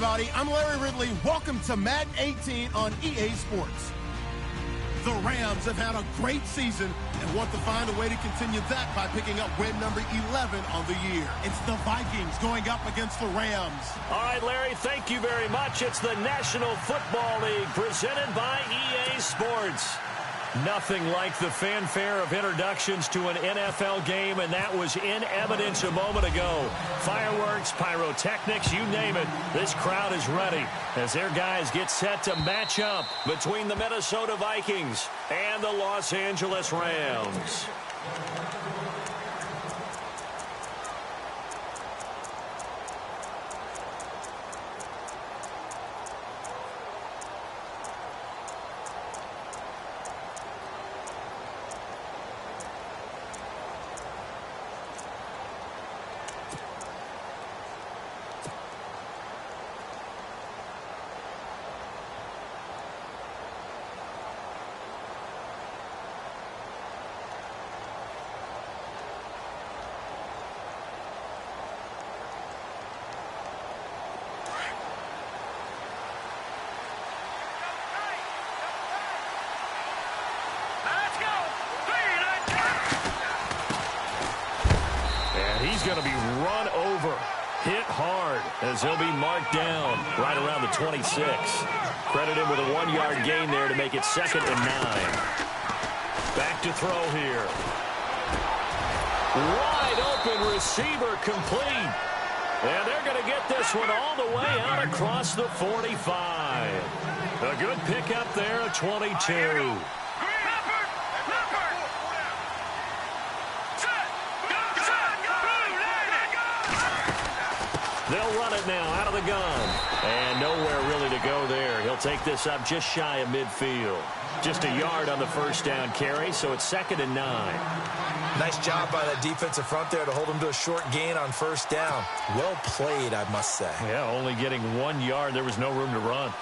everybody. I'm Larry Ridley. Welcome to Madden 18 on EA Sports. The Rams have had a great season and want to find a way to continue that by picking up win number 11 on the year. It's the Vikings going up against the Rams. All right, Larry, thank you very much. It's the National Football League presented by EA Sports. Nothing like the fanfare of introductions to an NFL game, and that was in evidence a moment ago. Fireworks, pyrotechnics, you name it. This crowd is ready as their guys get set to match up between the Minnesota Vikings and the Los Angeles Rams. He's going to be run over, hit hard, as he'll be marked down right around the 26. Credit him with a 1-yard gain there to make it 2nd and 9. Back to throw here. Wide open receiver complete. And they're going to get this one all the way out across the 45. A good pickup there at 22. They'll run it now out of the gun. And nowhere really to go there. He'll take this up just shy of midfield. Just a yard on the first down carry, so it's 2nd and 9. Nice job by that defensive front there to hold him to a short gain on first down. Well played, I must say. Yeah, only getting 1 yard. There was no room to run.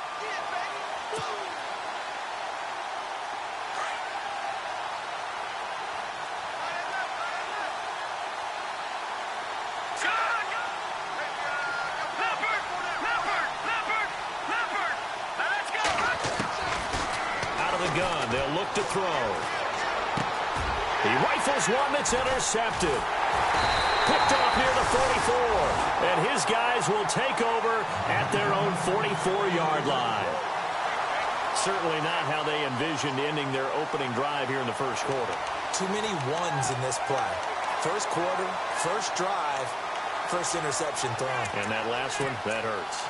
Gun. They'll look to throw. He rifles one that's intercepted. Picked off near the 44. And his guys will take over at their own 44-yard line. Certainly not how they envisioned ending their opening drive here in the first quarter. Too many ones in this play. First quarter, first drive, first interception thrown. And that last one, that hurts.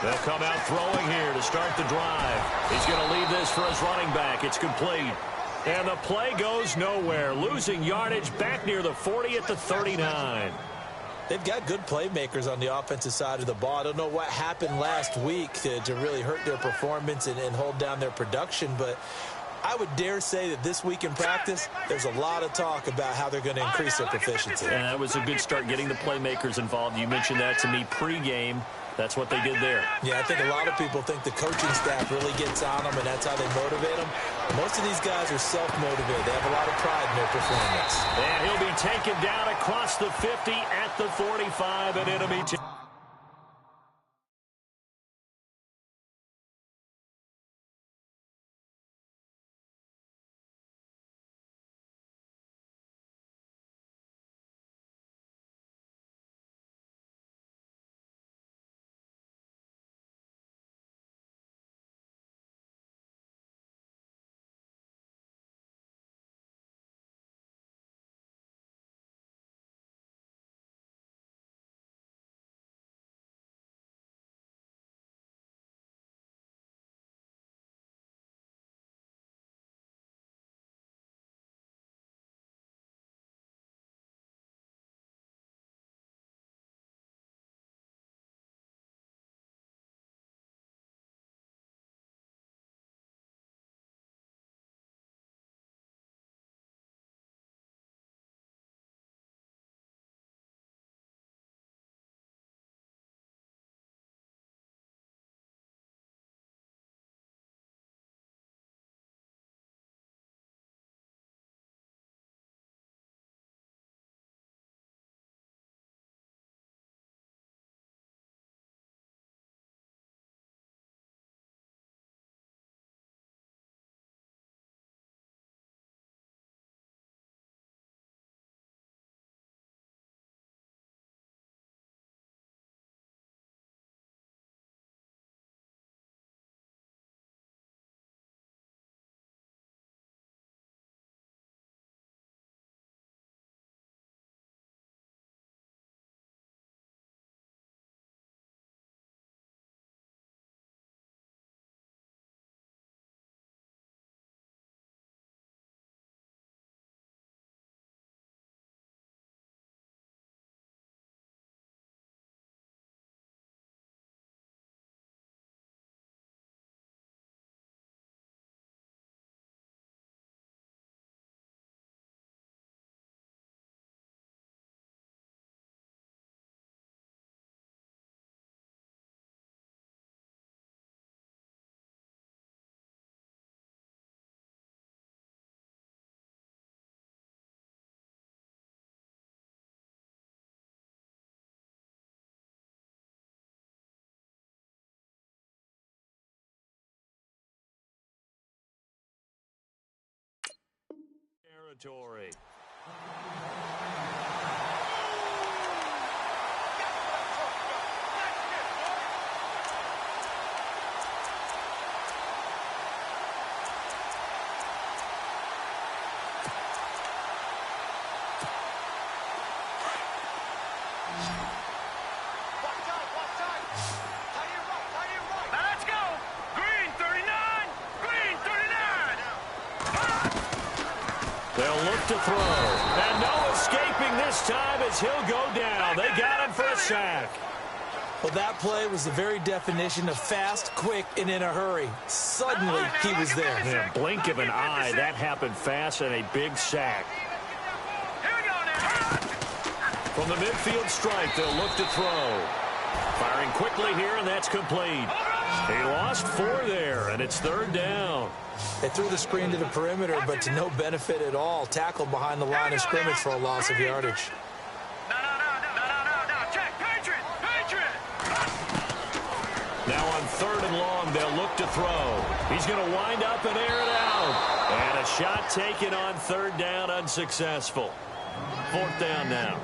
They'll come out throwing here to start the drive. He's going to leave this for his running back. It's complete. And the play goes nowhere. Losing yardage back near the 40 at the 39. They've got good playmakers on the offensive side of the ball. I don't know what happened last week to really hurt their performance and hold down their production, but I would dare say that this week in practice, there's a lot of talk about how they're going to increase their proficiency. And that was a good start getting the playmakers involved. You mentioned that to me pregame. That's what they did there. Yeah, I think a lot of people think the coaching staff really gets on them, and that's how they motivate them. Most of these guys are self-motivated. They have a lot of pride in their performance. And he'll be taken down across the 50 at the 45, and it'll be territory. They'll look to throw. And no escaping this time as he'll go down. They got him for a sack. Well, that play was the very definition of fast, quick, and in a hurry. Suddenly, he was there. In a blink of an eye, that happened fast and a big sack. From the midfield strike, they'll look to throw. Firing quickly here, and that's complete. He lost 4 there, and it's 3rd down. They threw the screen to the perimeter, but to no benefit at all. Tackled behind the line of scrimmage for a loss of yardage. Now on 3rd and long, they'll look to throw. He's going to wind up and air it out. And a shot taken on 3rd down, unsuccessful. 4th down now.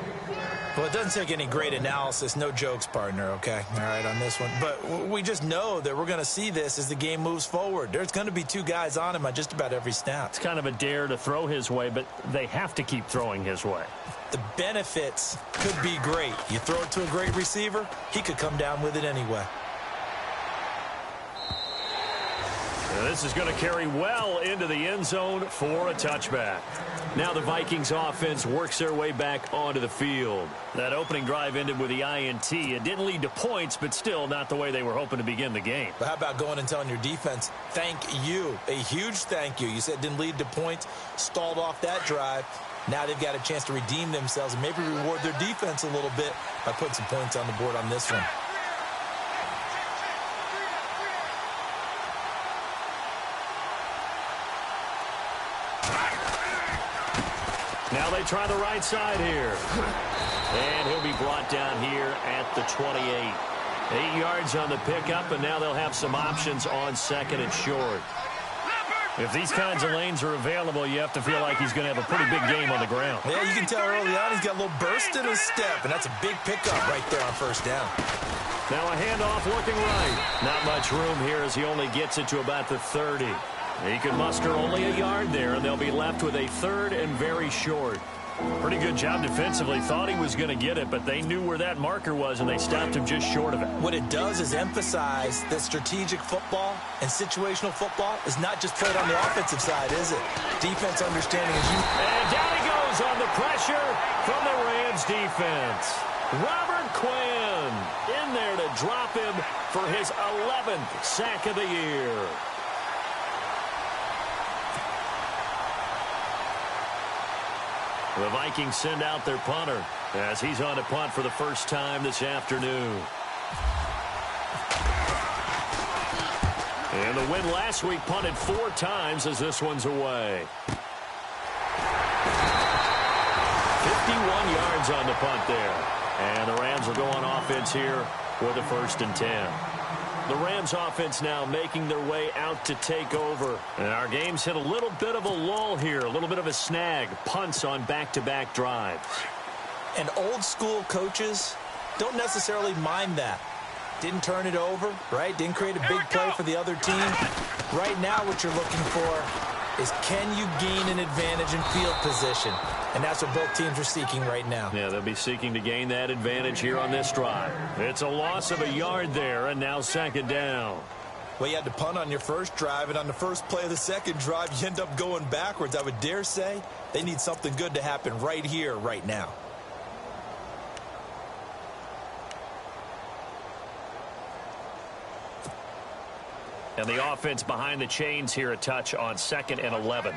Well, it doesn't take any great analysis. No jokes, partner, okay? All right, on this one. But we just know that we're going to see this as the game moves forward. There's going to be 2 guys on him on just about every snap. It's kind of a dare to throw his way, but they have to keep throwing his way. The benefits could be great. You throw it to a great receiver, he could come down with it anyway. Now this is going to carry well into the end zone for a touchback. Now the Vikings offense works their way back onto the field. That opening drive ended with the INT. It didn't lead to points, but still not the way they were hoping to begin the game. But how about going and telling your defense, thank you, a huge thank you. You said it didn't lead to points, stalled off that drive. Now they've got a chance to redeem themselves and maybe reward their defense a little bit by putting some points on the board on this one. Now they try the right side here. And he'll be brought down here at the 28. 8 yards on the pickup, and now they'll have some options on 2nd and short. If these kinds of lanes are available, you have to feel like he's going to have a pretty big game on the ground. Yeah, you can tell early on he's got a little burst in his step, and that's a big pickup right there on 1st down. Now a handoff looking right. Not much room here as he only gets it to about the 30. He can muster only a yard there, and they'll be left with a 3rd and very short. Pretty good job defensively. Thought he was going to get it, but they knew where that marker was, and they stopped him just short of it. What it does is emphasize that strategic football and situational football is not just played on the offensive side, is it? Defense understanding is you. And down he goes on the pressure from the Rams defense. Robert Quinn in there to drop him for his 11th sack of the year. The Vikings send out their punter as he's on to punt for the first time this afternoon. And the win last week punted 4 times as this one's away. 51 yards on the punt there. And the Rams will go on offense here with a 1st and 10. The Rams offense now making their way out to take over. And our game's hit a little bit of a lull here, a little bit of a snag. Punts on back-to-back drives. And old-school coaches don't necessarily mind that. Didn't turn it over, right? Didn't create a big play for the other team. Right now what you're looking for is can you gain an advantage in field position? And that's what both teams are seeking right now. Yeah, they'll be seeking to gain that advantage here on this drive. It's a loss of a yard there, and now 2nd down. Well, you had to punt on your first drive, and on the first play of the 2nd drive, you end up going backwards. I would dare say they need something good to happen right here, right now. And the offense behind the chains here a touch on 2nd and 11.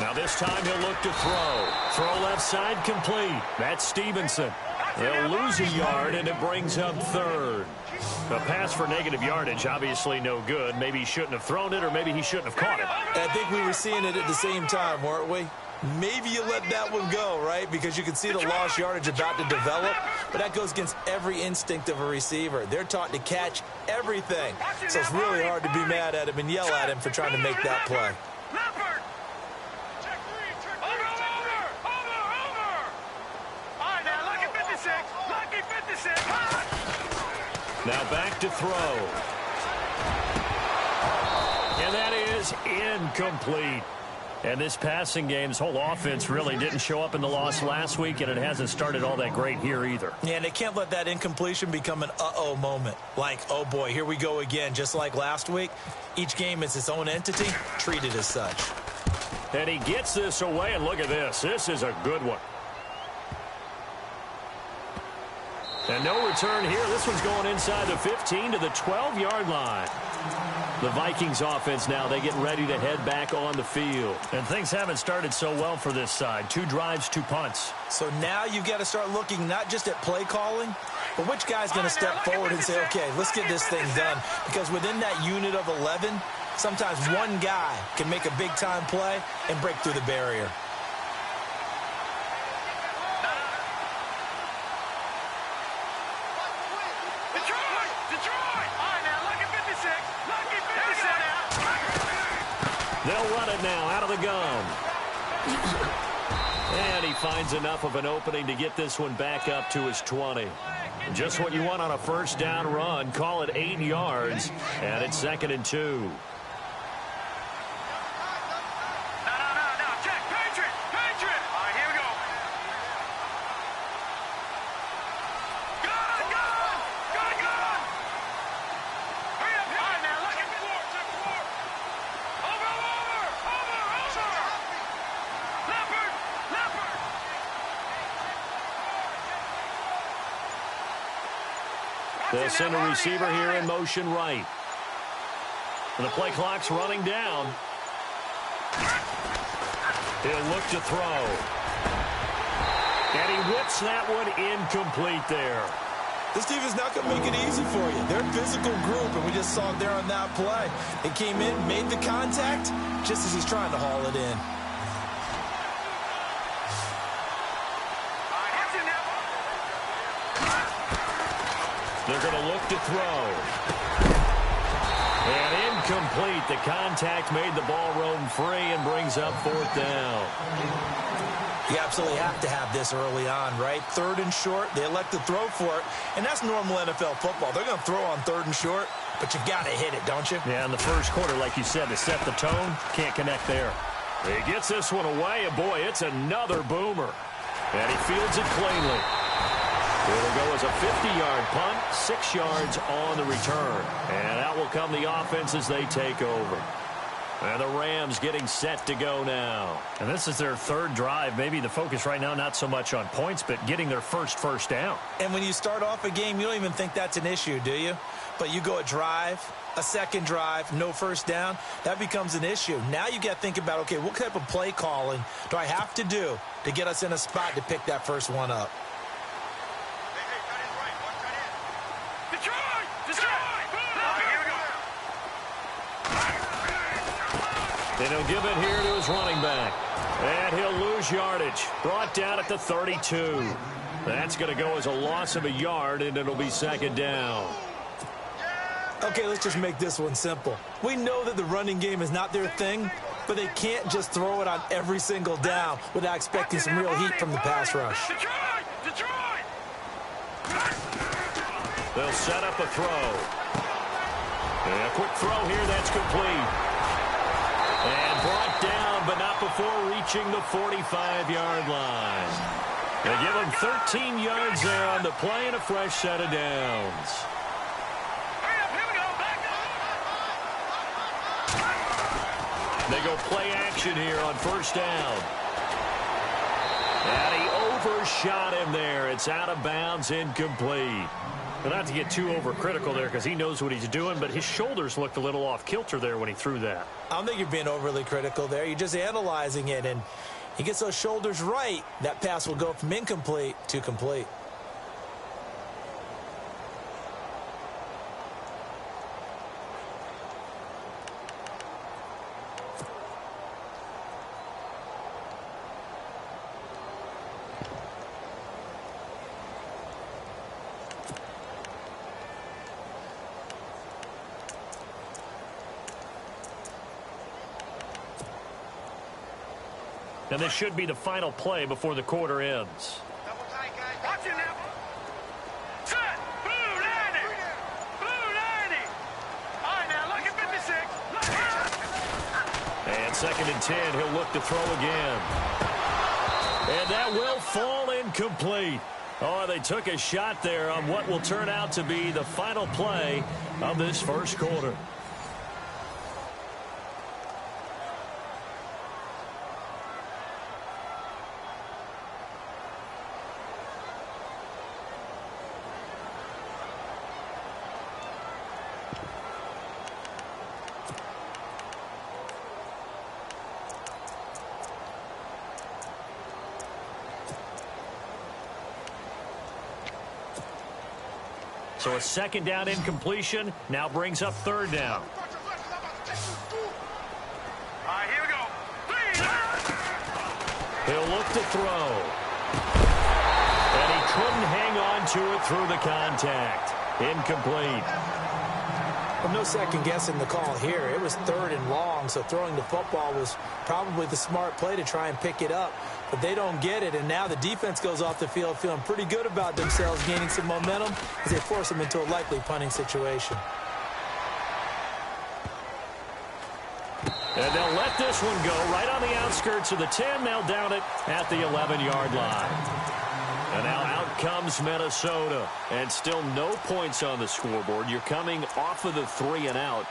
Now this time he'll look to throw. Throw left side complete. That's Stevenson. They'll lose a yard, and it brings up third. A pass for negative yardage, obviously no good. Maybe he shouldn't have thrown it, or maybe he shouldn't have caught it. I think we were seeing it at the same time, weren't we? Maybe you let that one go, right? Because you can see the lost yardage about to develop. But that goes against every instinct of a receiver. They're taught to catch everything. So it's really hard to be mad at him and yell at him for trying to make that play. Now back to throw. And that is incomplete. And this passing game's whole offense really didn't show up in the loss last week, and it hasn't started all that great here either. Yeah, and they can't let that incompletion become an uh-oh moment. Like, oh boy, here we go again, just like last week. Each game is its own entity, treated as such. And he gets this away, and look at this. This is a good one. And no return here. This one's going inside the 15 to the 12-yard line. The Vikings offense now, they get ready to head back on the field. And things haven't started so well for this side. 2 drives, 2 punts. So now you've got to start looking not just at play calling, but which guy's going to step forward and say, okay, let's get this thing done. Because within that unit of 11, sometimes one guy can make a big-time play and break through the barrier. They'll run it now out of the gun. And he finds enough of an opening to get this one back up to his 20. Just what you want on a first down run. Call it 8 yards, and it's 2nd and 2. They'll send a receiver here in motion right. And the play clock's running down. He'll look to throw. And he whips that one incomplete there. This team is not going to make it easy for you. They're a physical group, and we just saw it there on that play. It came in, made the contact, just as he's trying to haul it in. They're going to look to throw. And incomplete. The contact made the ball roam free and brings up 4th down. You absolutely have to have this early on, right? 3rd and short, they elect to throw for it, and that's normal NFL football. They're going to throw on 3rd and short, but you got to hit it, don't you? Yeah, in the first quarter, like you said, to set the tone, can't connect there. He gets this one away, and boy, it's another boomer. And he fields it cleanly. It'll go as a 50-yard punt, 6 yards on the return. And out will come the offense as they take over. And the Rams getting set to go now. And this is their 3rd drive. Maybe the focus right now not so much on points, but getting their first down. And when you start off a game, you don't even think that's an issue, do you? But you go a drive, a 2nd drive, no first down, that becomes an issue. Now you got to think about, okay, what type of play calling do I have to do to get us in a spot to pick that first one up? And he'll give it here to his running back. And he'll lose yardage. Brought down at the 32. That's going to go as a loss of a yard, and it'll be 2nd down. Okay, let's just make this one simple. We know that the running game is not their thing, but they can't just throw it on every single down without expecting some real heat from the pass rush. They'll set up a throw. And a quick throw here, that's complete. And brought down, but not before reaching the 45-yard line. They give him 13 yards there on the play and a fresh set of downs. They go play action here on 1st down. And he overshot him there. It's out of bounds, incomplete. But not to get too overcritical there because he knows what he's doing, but his shoulders looked a little off kilter there when he threw that. I don't think you're being overly critical there. You're just analyzing it, and he gets those shoulders right. That pass will go from incomplete to complete. And this should be the final play before the quarter ends. Double tight, guys. Watch it now. Set. Blue 90. Blue 90. All right, now, look at 56. And 2nd and 10, he'll look to throw again. And that will fall incomplete. Oh, they took a shot there on what will turn out to be the final play of this first quarter. So a 2nd down incompletion now brings up 3rd down. All right, here we go. He'll look to throw. And he couldn't hang on to it through the contact. Incomplete. Well, no second guessing the call here. It was 3rd and long, so throwing the football was probably the smart play to try and pick it up. But they don't get it, and now the defense goes off the field feeling pretty good about themselves, gaining some momentum as they force them into a likely punting situation. And they'll let this one go right on the outskirts of the 10. They'll down it at the 11-yard line. And now out comes Minnesota. And still no points on the scoreboard. You're coming off of the 3 and out.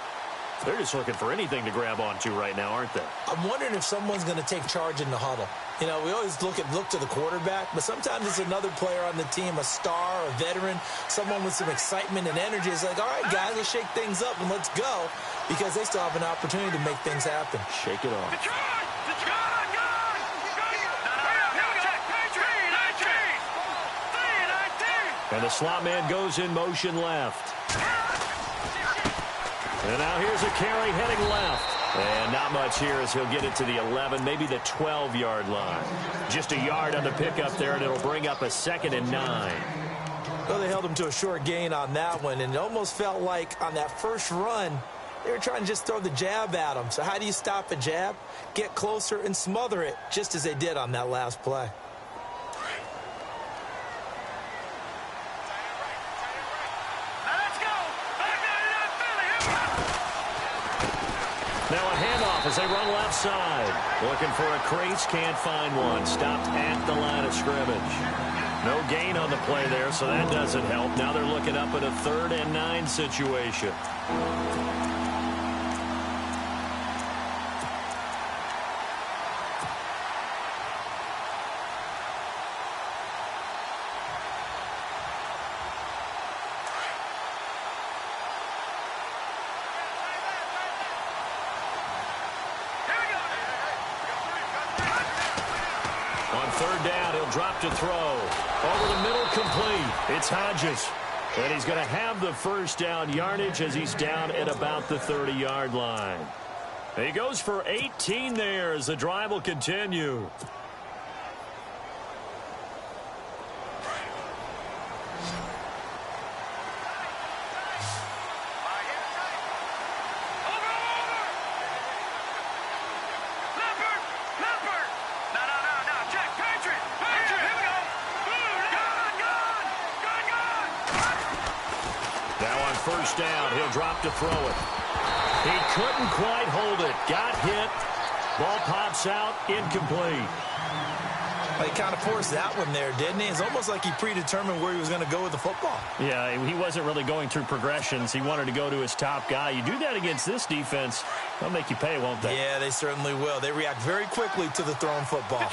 They're just looking for anything to grab onto right now, aren't they? I'm wondering if someone's going to take charge in the huddle. You know, we always look to the quarterback, but sometimes it's another player on the team, a star, a veteran, someone with some excitement and energy. It's like, all right, guys, let's shake things up and let's go, because they still have an opportunity to make things happen. Shake it off. And the slot man goes in motion left. And now here's a carry heading left. And not much here as he'll get it to the 11, maybe the 12-yard line. Just a yard on the pickup there, and it'll bring up a 2nd and 9. Well, they held him to a short gain on that one, and it almost felt like on that first run, they were trying to just throw the jab at him. So how do you stop a jab? Get closer and smother it, just as they did on that last play. Now a handoff as they run left side. Looking for a crease, can't find one. Stopped at the line of scrimmage. No gain on the play there, so that doesn't help. Now they're looking up at a 3rd and 9 situation. Drop to throw. Over the middle, complete. It's Hodges. And he's going to have the 1st down yardage as he's down at about the 30-yard line. He goes for 18 there as the drive will continue. First down, he'll drop to throw it. He couldn't quite hold it. Got hit. Ball pops out, incomplete. Well, he kind of forced that one there, didn't he? It's almost like he predetermined where he was going to go with the football. Yeah, he wasn't really going through progressions. He wanted to go to his top guy. You do that against this defense, they'll make you pay, won't they? Yeah, they certainly will. They react very quickly to the thrown football.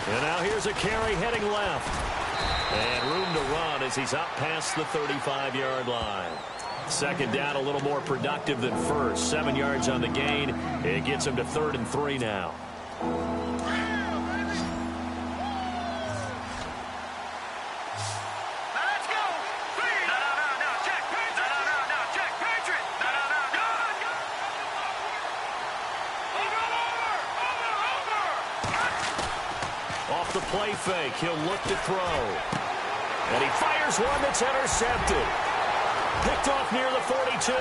And now here's a carry heading left. And room to run as he's up past the 35-yard line. 2nd down, a little more productive than first. 7 yards on the gain. It gets him to 3rd and 3 now. play fake. He'll look to throw. And he fires one that's intercepted. Picked off near the 42.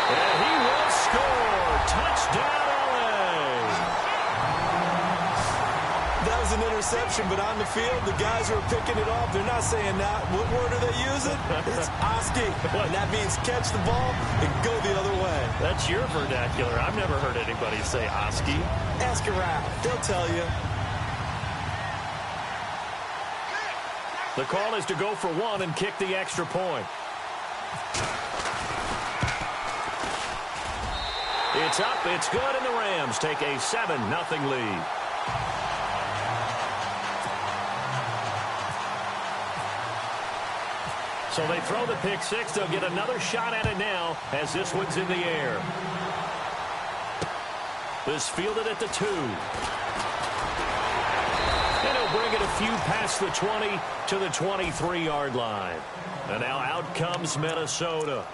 And he will score. Touchdown, LA. That was an interception, but on the field, the guys who are picking it off, they're not saying that. What word are they using? It's Oski. And that means catch the ball and go the other way. That's your vernacular. I've never heard anybody say Oski. Ask around. They'll tell you. The call is to go for one and kick the extra point. It's up, it's good, and the Rams take a 7-0 lead. So they throw the pick six. They'll get another shot at it now as this one's in the air. This fielded at the 2. And he'll bring it a few past the 20 to the 23-yard line. And now out comes Minnesota.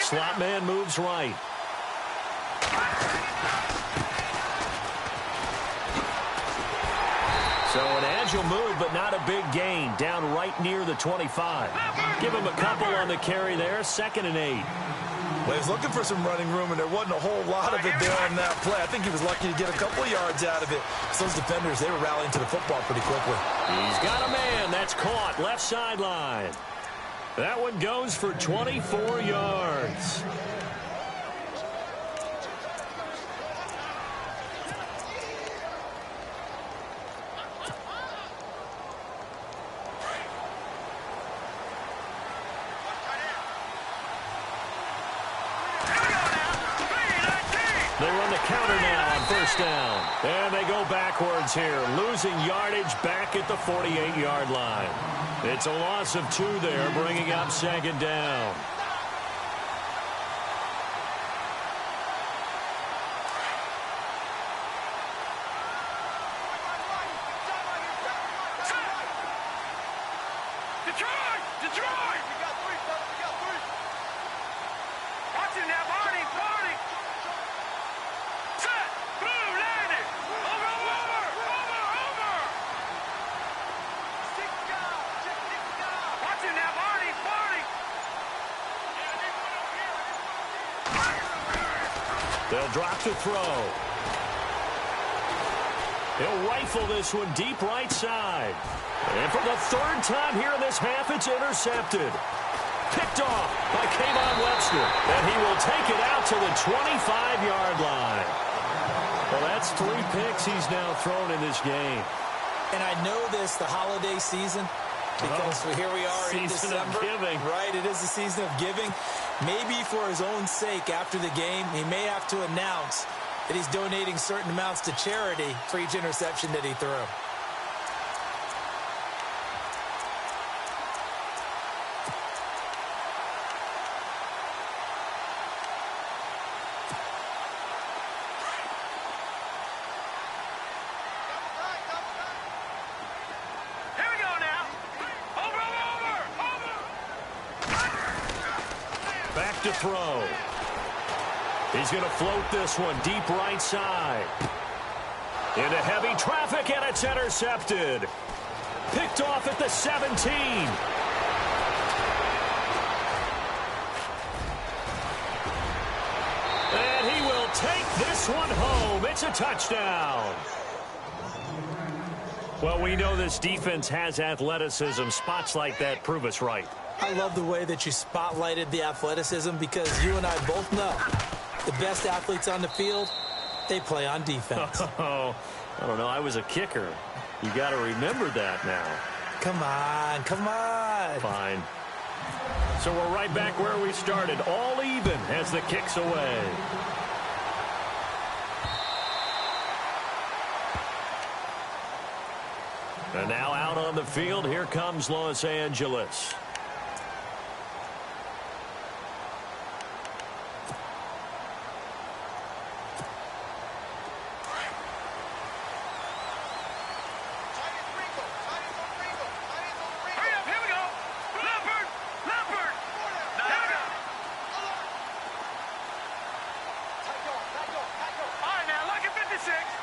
Slot man moves right. So an agile move, but not a big gain. Down right near the 25. Give him a couple on the carry there. 2nd and 8. Well, he was looking for some running room, and there wasn't a whole lot of it there on that play. I think he was lucky to get a couple of yards out of it. So those defenders, they were rallying to the football pretty quickly. He's got a man. That's caught. Left sideline. That one goes for 24 yards. They run the counter now on first down. And they go backwards here, losing yardage back at the 48-yard line. It's a loss of 2 there, bringing up 2nd down. Detroit! Detroit! We got 3, fellas. We got 3. Watch it now, Barney. Barney. Set. Blue landing. Over, over, over, over. Watch it now, Barney. Barney. They'll drop to throw. He'll rifle this one deep right side. And for the 3rd time here in this half, it's intercepted. Picked off by Kayvon Webster. And he will take it out to the 25-yard line. Well, that's 3 picks he's now thrown in this game. And I know this, the holiday season, because here we are in December. Season of giving. Right, it is the season of giving. Maybe for his own sake after the game, he may have to announce that he's donating certain amounts to charity for each interception that he threw. Here we go now. Over, over, over. Back to throw. He's going to float this one deep right side. Into heavy traffic, and it's intercepted. Picked off at the 17. And he will take this one home. It's a touchdown. Well, we know this defense has athleticism. Spots like that prove us right. I love the way that you spotlighted the athleticism because you and I both know the best athletes on the field, they play on defense. Oh, I don't know. I was a kicker. You got to remember that now. Come on, come on. Fine. So we're right back where we started. All even as the kick's away. And now out on the field, here comes Los Angeles.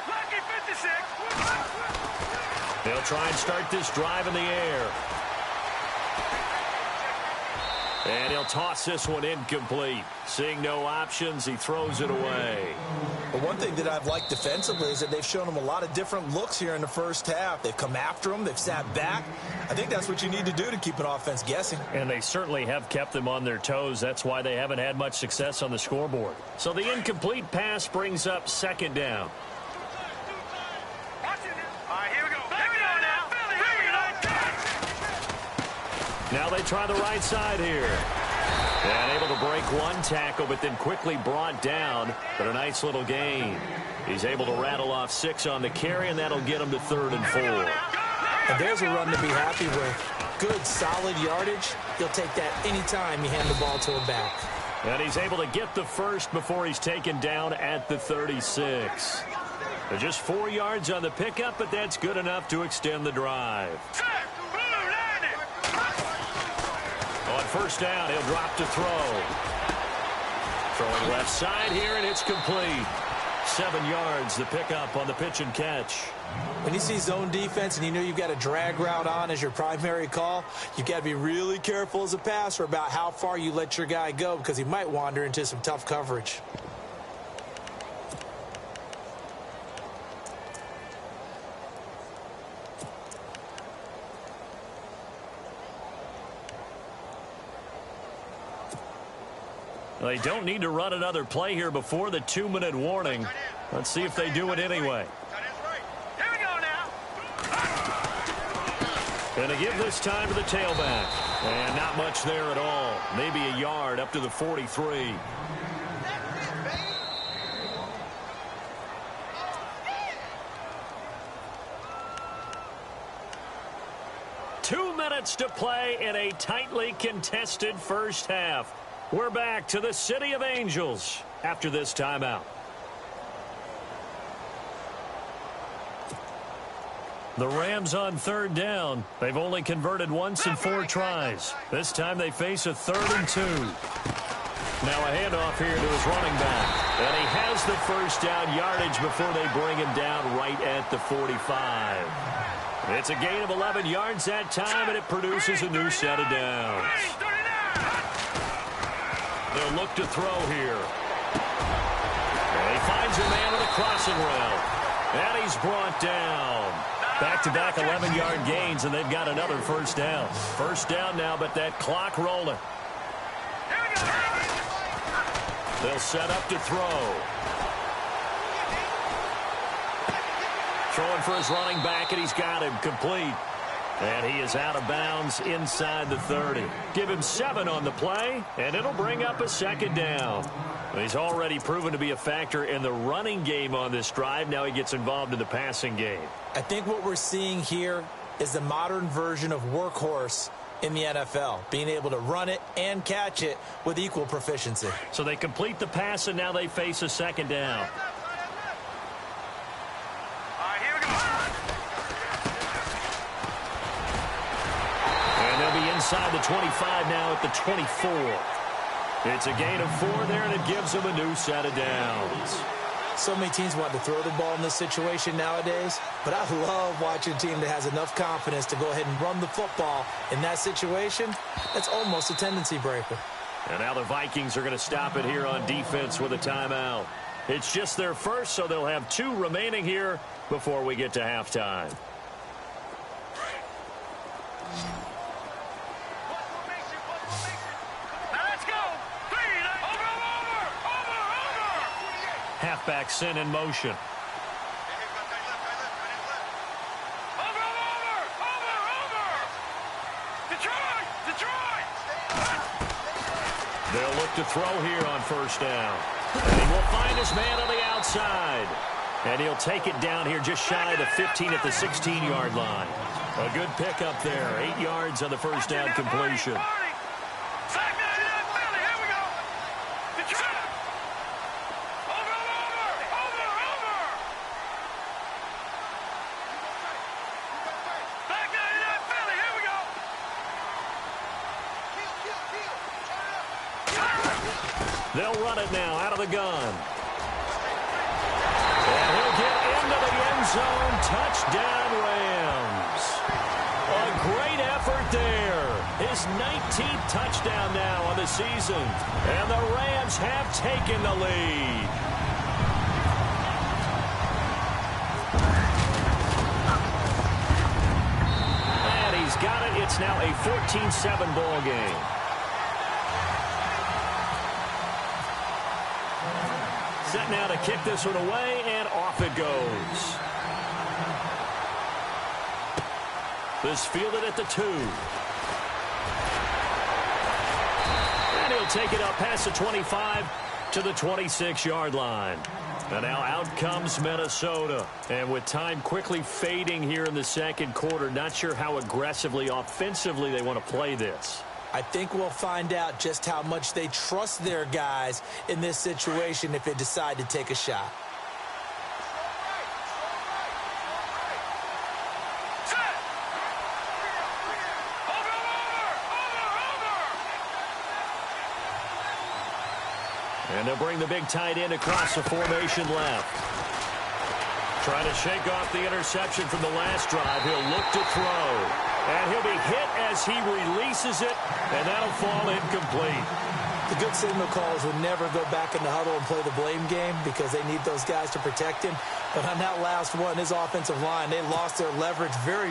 Lucky 56. They'll try and start this drive in the air. And he'll toss this one incomplete. Seeing no options, he throws it away. But one thing that I've liked defensively is that they've shown him a lot of different looks here in the first half. They've come after him. They've sat back. I think that's what you need to do to keep an offense guessing. And they certainly have kept them on their toes. That's why they haven't had much success on the scoreboard. So the incomplete pass brings up second down. All right, here we go. Here we go now. Now they try the right side here. And able to break one tackle, but then quickly brought down. But a nice little gain. He's able to rattle off 6 on the carry, and that'll get him to 3rd and 4. And there's a run to be happy with. Good, solid yardage. He'll take that anytime you hand the ball to him back. And he's able to get the first before he's taken down at the 36. They're just 4 yards on the pickup, but that's good enough to extend the drive. On first down, he'll drop to throw. Throwing left side here, and it's complete. 7 yards, the pickup on the pitch and catch. When you see zone defense and you know you've got a drag route on as your primary call, you've got to be really careful as a passer about how far you let your guy go because he might wander into some tough coverage. They don't need to run another play here before the 2-minute warning. Let's see if they do it anyway. Here we go now. Going to give this time to the tailback. And not much there at all. Maybe a yard up to the 43. Two minutes to play in a tightly contested first half. We're back to the City of Angels after this timeout. The Rams on 3rd down. They've only converted once in 4 tries. This time they face a 3rd and 2. Now a handoff here to his running back. And he has the first down yardage before they bring him down right at the 45. It's a gain of 11 yards that time, and it produces a new set of downs. They'll look to throw here. And he finds a man with a crossing route. And he's brought down. Back-to-back 11-yard gains, and they've got another first down. First down now, but that clock rolling. They'll set up to throw. Throwing for his running back, and he's got him complete. And he is out of bounds inside the 30. Give him 7 on the play, and it'll bring up a second down. He's already proven to be a factor in the running game on this drive. Now he gets involved in the passing game. I think what we're seeing here is the modern version of workhorse in the NFL, being able to run it and catch it with equal proficiency. So they complete the pass, and now they face a second down. Inside the 25 now at the 24. It's a gain of 4 there, and it gives them a new set of downs. So many teams want to throw the ball in this situation nowadays, but I love watching a team that has enough confidence to go ahead and run the football in that situation. That's almost a tendency breaker. And now the Vikings are going to stop it here on defense with a timeout. It's just their first, so they'll have 2 remaining here before we get to halftime. Halfback sent in motion. Over. Detroit. They'll look to throw here on first down. And he will find his man on the outside. And he'll take it down here just shy of the 15 at the 16-yard line. A good pickup there. 8 yards on the first down completion. They'll run it now out of the gun. And he'll get touchdown, Rams. A great effort there. His 19th touchdown now on the season. And the Rams have taken the lead. And he's got it. It's now a 14-7 ball game. Set now to kick this one away, and off it goes. This fielded at the 2. And he'll take it up past the 25 to the 26-yard line. And now out comes Minnesota. And with time quickly fading here in the second quarter, not sure how aggressively, offensively they want to play this. I think we'll find out just how much they trust their guys in this situation if they decide to take a shot. And they'll bring the big tight end across the formation left. Trying to shake off the interception from the last drive. He'll look to throw. And he'll be hit as he releases it, and that'll fall incomplete. The good signal callers would never go back in the huddle and play the blame game because they need those guys to protect him. But on that last one, his offensive line, they lost their leverage very